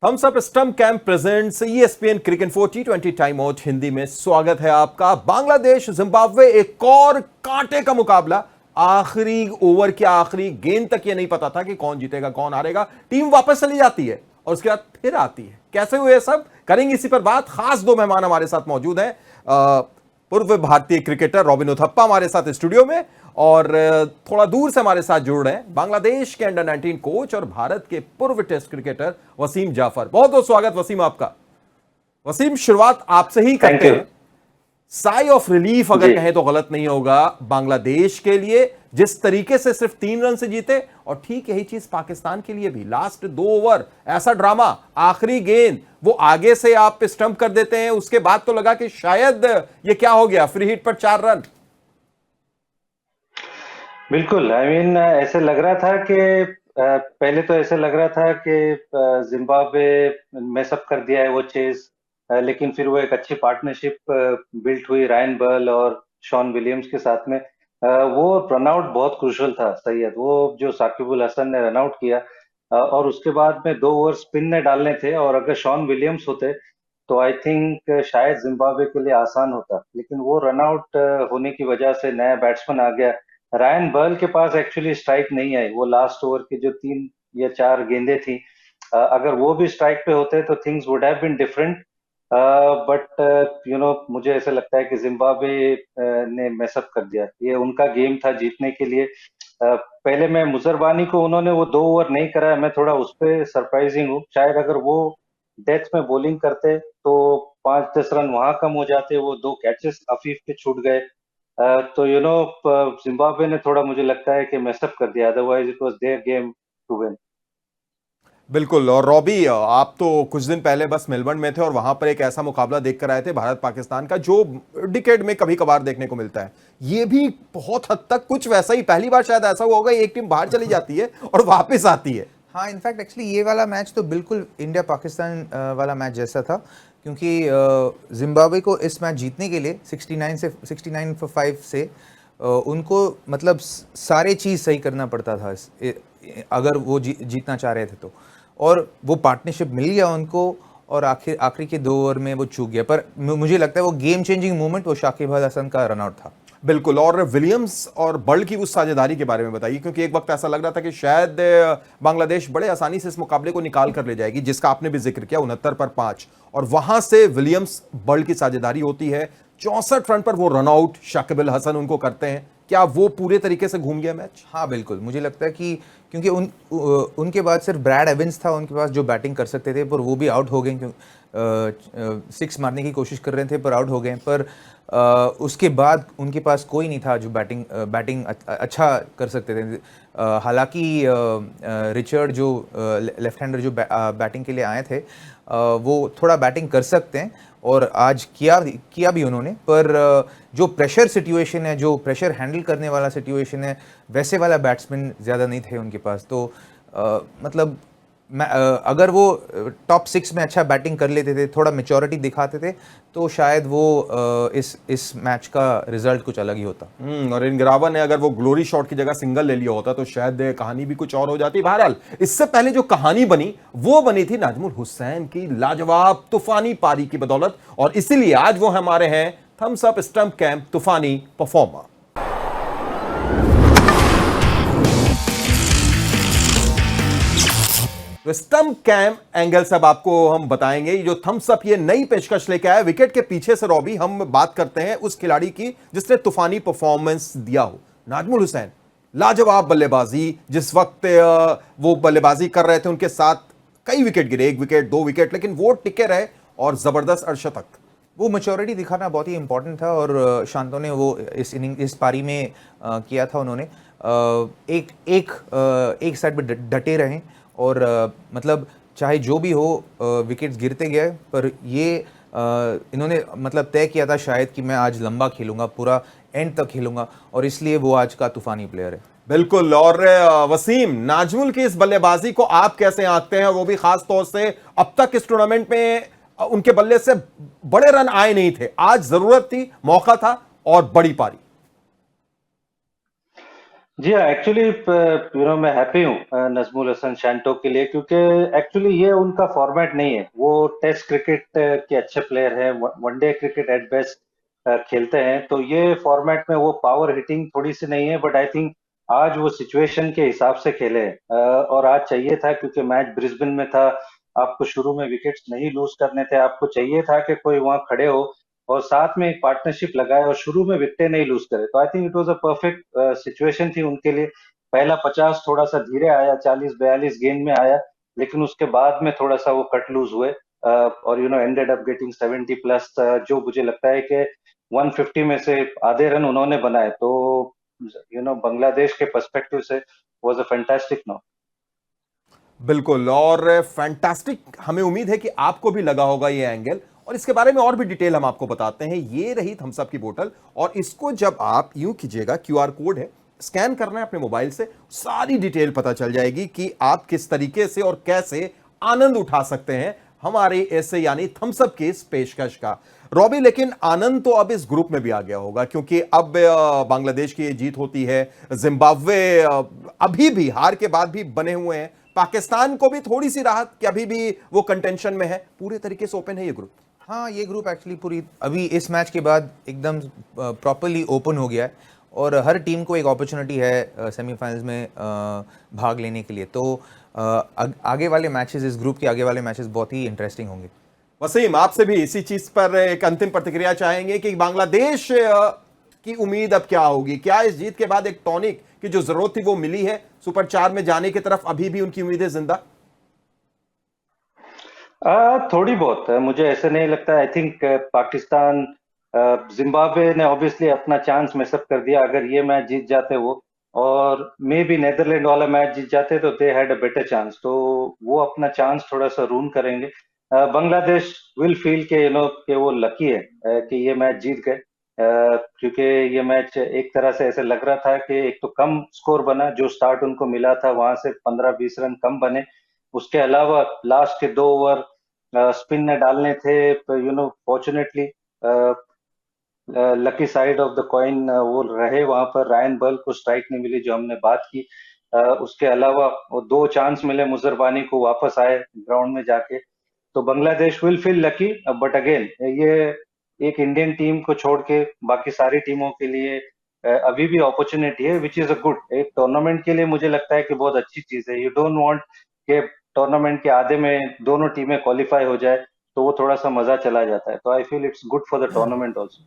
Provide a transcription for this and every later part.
Thums Up stump camp presents ESPN cricket info T20 time out Hindi में स्वागत है आपका। बांग्लादेश जिम्बाब्वे एक और कांटे का मुकाबला। आखिरी ओवर की आखिरी गेंद तक ये नहीं पता था कि कौन जीतेगा कौन हारेगा। टीम वापस चली जाती है और उसके बाद फिर आती है। कैसे हुए सब करेंगे इसी पर बात। खास दो मेहमान हमारे साथ मौजूद हैं। पूर्व भारतीय क्रिकेटर रॉबिन उथप्पा हमारे साथ स्टूडियो में और थोड़ा दूर से हमारे साथ जुड़ रहे हैं बांग्लादेश के अंडर 19 कोच और भारत के पूर्व टेस्ट क्रिकेटर वसीम जाफर। बहुत बहुत स्वागत वसीम आपका। वसीम, शुरुआत आपसे ही करते हैं। साई ऑफ रिलीफ अगर कहें तो गलत नहीं होगा बांग्लादेश के लिए, जिस तरीके से सिर्फ 3 रन से जीते। और ठीक यही चीज पाकिस्तान के लिए भी। लास्ट 2 ओवर ऐसा ड्रामा, आखिरी गेंद वो आगे से आप स्टंप कर देते हैं, उसके बाद तो लगा कि शायद ये क्या हो गया, फ्री हिट पर 4 रन। बिल्कुल। ऐसे लग रहा था कि पहले तो ऐसे लग रहा था कि जिम्बाब्वे मैसअप कर दिया है वो चेज। लेकिन फिर वो एक अच्छी पार्टनरशिप बिल्ट हुई रायन बर्ल और शॉन विलियम्स के साथ में। वो रनआउट बहुत क्रूशल था सैयद, वो जो साकिब अल हसन ने रनआउट किया। और उसके बाद में 2 ओवर स्पिन ने डालने थे, और अगर शॉन विलियम्स होते तो आई थिंक शायद जिम्बाब्वे के लिए आसान होता। लेकिन वो रनआउट होने की वजह से नया बैट्समैन आ गया। रायन बर्ल के पास एक्चुअली स्ट्राइक नहीं आई। वो लास्ट ओवर की जो 3 या 4 गेंदें थी, अगर वो भी स्ट्राइक पे होते तो things would have been different. But मुझे ऐसा लगता है कि जिम्बाब्वे ने मैसअप कर दिया। ये उनका गेम था जीतने के लिए। पहले मैं मुजरबानी को, उन्होंने वो 2 ओवर नहीं कराया, मैं थोड़ा उस पर सरप्राइजिंग हूँ। शायद अगर वो डेथ में बॉलिंग करते तो 5-10 रन वहां कम हो जाते। वो 2 कैचेस अफीफ पे छूट गए। तो जिम्बाब्वे ने थोड़ा, मुझे लगता है कि मैसअप कर दिया, otherwise it was their game to win. बिल्कुल। और रॉबी, आप तो कुछ दिन पहले बस मेलबर्न में थे और वहां पर एक ऐसा मुकाबला देखकर आए थे भारत पाकिस्तान का जो डिकेड में कभी कभार देखने को मिलता है। ये भी बहुत हद तक कुछ वैसा ही, पहली बार शायद ऐसा हुआ होगा एक टीम बाहर चली जाती है और वापस आती है। हाँ, इनफैक्ट एक्चुअली ये वाला मैच तो बिल्कुल इंडिया पाकिस्तान वाला मैच जैसा था, क्योंकि जिम्बाब्वे को इस मैच जीतने के लिए 69 फॉर 5 से उनको मतलब सारे चीज़ सही करना पड़ता था अगर वो जीतना चाह रहे थे तो। और वो पार्टनरशिप मिल गया उनको, और आखिरी के 2 ओवर में वो चूक गया। पर मुझे लगता है वो गेम चेंजिंग मोमेंट वो शाकिब अल हसन का रनआउट था। बिल्कुल। और विलियम्स और बर्ल की उस साझेदारी के बारे में बताइए, क्योंकि एक वक्त ऐसा लग रहा था कि शायद बांग्लादेश बड़े आसानी से इस मुकाबले को निकाल कर ले जाएगी, जिसका आपने भी जिक्र किया 69 पर 5। और वहां से विलियम्स बर्ल की साझेदारी होती है, 64 रन पर वो रनआउट शाकिब अल हसन उनको करते हैं। क्या वो पूरे तरीके से घूम गया मैच? हाँ बिल्कुल, मुझे लगता है कि क्योंकि उनके बाद सिर्फ ब्रैड एविंस था उनके पास जो बैटिंग कर सकते थे, पर वो भी आउट हो गए। क्योंकि 6 मारने की कोशिश कर रहे थे पर आउट हो गए। पर उसके बाद उनके पास कोई नहीं था जो बैटिंग अच्छा कर सकते थे। हालांकि रिचर्ड जो लेफ्ट हैंडर जो बैटिंग के लिए आए थे, वो थोड़ा बैटिंग कर सकते हैं और आज किया भी उन्होंने। पर जो प्रेशर सिचुएशन है, जो प्रेशर हैंडल करने वाला सिचुएशन है, वैसे वाला बैट्समैन ज़्यादा नहीं थे उनके पास। तो मतलब अगर वो टॉप 6 में अच्छा बैटिंग कर लेते थे, थोड़ा मेच्योरिटी दिखाते थे, तो शायद वो इस मैच का रिजल्ट कुछ अलग ही होता। और इंग्रावा ने अगर वो ग्लोरी शॉट की जगह सिंगल ले लिया होता तो शायद कहानी भी कुछ और हो जाती। बहरहाल, इससे पहले जो कहानी बनी वो बनी थी नाजमुल हुसैन की लाजवाब तूफानी पारी की बदौलत, और इसीलिए आज वो हमारे हैं थम्स अप स्टंप कैंप तूफानी परफॉर्मर। तो स्टंप कैंप एंगल सब आपको हम बताएंगे। ये जो थम्स अप ये नई पेशकश लेके आया विकेट के पीछे से, रॉबी हम बात करते हैं उस खिलाड़ी की जिसने तूफानी परफॉर्मेंस दिया हो। नाजमुल हुसैन, लाजवाब बल्लेबाजी। जिस वक्त वो बल्लेबाजी कर रहे थे उनके साथ कई विकेट गिरे, 1 विकेट 2 विकेट, लेकिन वो टिके रहे और जबरदस्त अर्शतक। वो मैच्योरिटी दिखाना बहुत ही इंपॉर्टेंट था, और शांतो ने वो इस पारी में किया था। उन्होंने एक साइड पे डटे रहें, और मतलब चाहे जो भी हो विकेट्स गिरते गए, पर ये इन्होंने मतलब तय किया था शायद कि मैं आज लंबा खेलूंगा, पूरा एंड तक खेलूंगा, और इसलिए वो आज का तूफानी प्लेयर है। बिल्कुल। और वसीम, नाजमुल की इस बल्लेबाजी को आप कैसे आंकते हैं, वो भी खास तौर से अब तक इस टूर्नामेंट में उनके बल्ले से बड़े रन आए नहीं थे, आज जरूरत थी, मौका था और बड़ी पारी। जी हाँ, एक्चुअली मैं हैप्पी हूँ नजमुल हसन शैंटो के लिए, क्योंकि एक्चुअली ये उनका फॉर्मेट नहीं है। वो टेस्ट क्रिकेट के अच्छे प्लेयर हैं, वनडे क्रिकेट एट बेस्ट खेलते हैं, तो ये फॉर्मेट में वो पावर हिटिंग थोड़ी सी नहीं है। बट आई थिंक आज वो सिचुएशन के हिसाब से खेले हैं, और आज चाहिए था, क्योंकि मैच ब्रिस्बेन में था। आपको शुरू में विकेट्स नहीं लूज करने थे, आपको चाहिए था कि कोई वहां खड़े हो और साथ में एक पार्टनरशिप लगाए और शुरू में विकेटें नहीं लूज करे। तो I think it was a perfect situation थी उनके लिए। पहला 50 थोड़ा सा धीरे आया, 40-42 गेंद में आया, लेकिन उसके बाद में थोड़ा सा वो कट लूज हुए, और एंडेड अप गेटिंग 70 प्लस, जो मुझे लगता है कि 150 में से आधे रन उन्होंने बनाए। तो बांग्लादेश के पर्सपेक्टिव से वाज अ फैंटास्टिक नॉक। बिल्कुल, और फैंटास्टिक हमें उम्मीद है कि आपको भी लगा होगा ये एंगल, और इसके बारे में और भी डिटेल हम आपको बताते हैं। ये रही थम्स अप की बोतल, और इसको जब आप यूं कीजिएगा, क्यूआर कोड है, स्कैन करना है अपने मोबाइल से, सारी डिटेल पता चल जाएगी कि आप किस तरीके से और कैसे आनंद उठा सकते हैं हमारे ऐसे यानी थम्स अप की इस पेशकश का। रॉबी, लेकिन आनंद तो अब इस ग्रुप में भी आ गया होगा, क्योंकि अब बांग्लादेश की ये जीत होती है, जिम्बाब्वे अभी भी हार के बाद भी बने हुए हैं, पाकिस्तान को भी थोड़ी सी राहत कि अभी भी वो कंटेंशन में है, पूरे तरीके से ओपन है ये ग्रुप। हाँ, ये ग्रुप एक्चुअली पूरी अभी इस मैच के बाद एकदम प्रॉपरली ओपन हो गया है, और हर टीम को एक अपॉर्चुनिटी है सेमीफाइनल्स में भाग लेने के लिए। तो आगे वाले मैचेस, इस ग्रुप के आगे वाले मैचेस बहुत ही इंटरेस्टिंग होंगे। वसीम, आपसे भी इसी चीज पर एक अंतिम प्रतिक्रिया चाहेंगे कि बांग्लादेश की उम्मीद अब क्या होगी? क्या इस जीत के बाद एक टॉनिक की जो जरूरत थी वो मिली है? सुपर 4 में जाने की तरफ अभी भी उनकी उम्मीदें जिंदा? थोड़ी बहुत मुझे ऐसे नहीं लगता। आई थिंक पाकिस्तान, जिम्बाब्वे ने ऑब्वियसली अपना चांस मिसअप कर दिया। अगर ये मैच जीत जाते वो, और मे बी नेदरलैंड वाला मैच जीत जाते, तो they had a better chance. तो वो अपना चांस थोड़ा सा रून करेंगे। बांग्लादेश विल फील के कि वो लकी है कि ये मैच जीत गए, क्योंकि ये मैच एक तरह से ऐसे लग रहा था कि एक तो कम स्कोर बना, जो स्टार्ट उनको मिला था वहां से 15-20 रन कम बने। उसके अलावा लास्ट के 2 ओवर स्पिन में डालने थे, fortunately lucky side of the coin वो रहे वहां पर। रायन बर्ल को स्ट्राइक नहीं मिली, जो हमने बात की। उसके अलावा वो 2 चांस मिले मुजरबानी को, वापस आए ग्राउंड में जाके। तो Bangladesh will feel lucky. But again, ये एक इंडियन टीम को छोड़ के बाकी सारी टीमों के लिए अभी भी अपॉर्चुनिटी है, विच इज अ गुड। एक टूर्नामेंट के लिए मुझे लगता है कि बहुत अच्छी चीज है। यू डोंट वांट कि टूर्नामेंट के आधे में दोनों टीमें क्वालिफाई हो जाए, तो वो थोड़ा सा मजा चला जाता है। तो I feel it's good for the tournament also.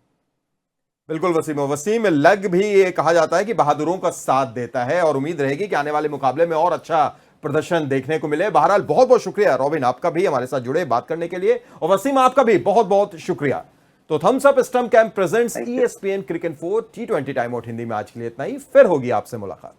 बिल्कुल वसीम, वसीम लग भी ये कहा जाता है कि बहादुरों का साथ देता है, और उम्मीद रहेगी कि आने वाले मुकाबले में और अच्छा प्रदर्शन देखने को मिले। बहरहाल बहुत बहुत शुक्रिया रॉबिन, आपका भी हमारे साथ जुड़े बात करने के लिए, और वसीम आपका भी बहुत बहुत शुक्रिया। तो Thums Up stump camp presents ESPN cricket 4 T20 time out Hindi में आज के लिए इतना ही। फिर होगी आपसे मुलाकात।